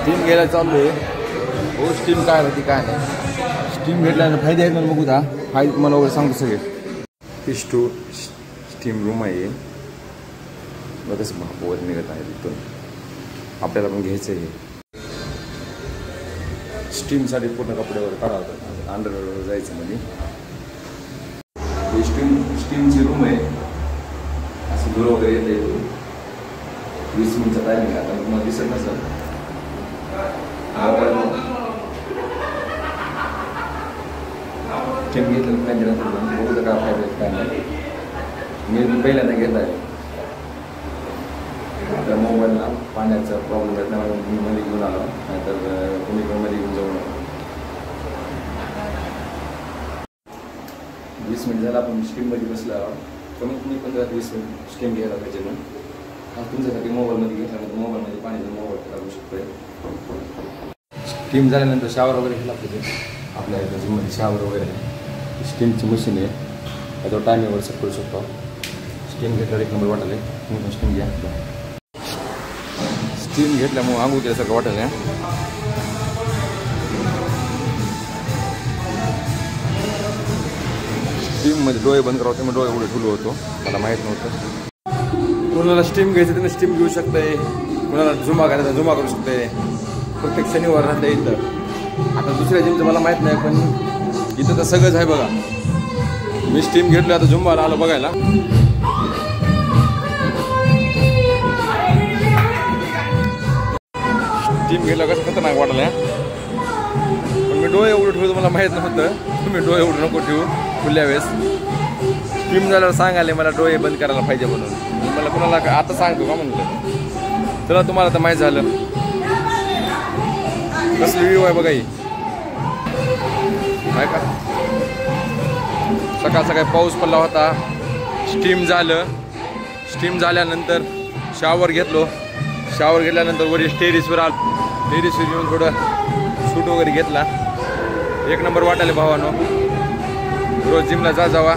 Steam घ्यायला चाललो आहे. हो स्टीम काय राहते काय नाही. स्टीम घेतल्यानंतर फायदे आहेत ना बघू दा. फायदे तुम्हाला वगैरे सांगतो सगळे. फिश टू स्टीम रूम आहे बघच वर निघत आहे तिथून. आपल्याला पण घ्यायचं आहे. स्टीमसाठी पूर्ण कपड्यावर काढावं अंडरवेअरवर जायचं म्हणजे. स्टीमची रूम आहे. असं धूर वगैरे येते. 20 मिनिटचा टायमिंग आहे. आता तुम्हाला दिसत नसेल. स्टीम घेतलं काय बघू काय फायदा काय नाही. मी पहिल्यांदा घेत आहे. त्या मोबाईलला पाण्याचा प्रॉब्लेम आहे त्यामुळे मी मध्ये घेऊन आलो. नाहीतर कोणी पण मध्ये घेऊन जाऊ नका. 20 मिनिट झाला आपण स्टीममध्ये बसला. कमीत कमी 15-20 मिनिट स्टीम घ्यायला पाहिजे ना. हा तुमच्यासाठी मोबाईलमध्ये घेतल्यानंतर मोबाईलमध्ये पाण्याचा मोबाईल लागू शकतोय. स्टीम झाल्यानंतर शावर वगैरे घ्यायला पाहिजे. आपल्या जिममध्ये शावर वगैरे स्टीमची मशीन आहे. त्याच्यावर टायमिंगवर सेट करू शकतो. स्टीम घेतल्यावर एक नंबर वाटले. तुम्ही पण स्टीम घ्या. स्टीम घेतल्यामुळे आंघोळ केल्यासारखं वाटेल. स्टीममध्ये डोळे बंद करावं त्यामुळे डोळे एवढे ठुलो होतो. मला माहीत नव्हतं. कोणाला स्टीम घ्यायचं त्याने स्टीम घेऊ शकते. कोणाला झुमा करायचा झुमा करू शकते. प्रत्येक शनिवार राहता इथं. आता दुसऱ्या जिमचं मला माहीत नाही पण इथं तर सगळंच आहे बघा. मी स्टीम घेतलं आता झुंबाला आलो बघायला. स्टीम घेतलं कसं खतरनाक वाटलं. पण मी डोळे एवढं ठेवतो मला माहीत नव्हतं. तुम्ही डोळे एवढं नको ठेवू खुल्या वेळेस. स्टीम झाल्यावर सांगाले मला डोळे बंद करायला पाहिजे म्हणून. मला कुणाला आता सांगतो का म्हणलं. चला तुम्हाला तर माहीत झालं. कसली व्ह्यू आहे बघा ही. काय का सकाळ सकाळी पाऊस पडला होता. स्टीम झालं. स्टीम झाल्यानंतर शावर घेतलो. शावर घेतल्यानंतर वरील टेरिसवर आलो. टेरिसवर येऊन थोडं शूट वगैरे घेतला. एक नंबर वाटायला भावानो. रोज जिमला जावा.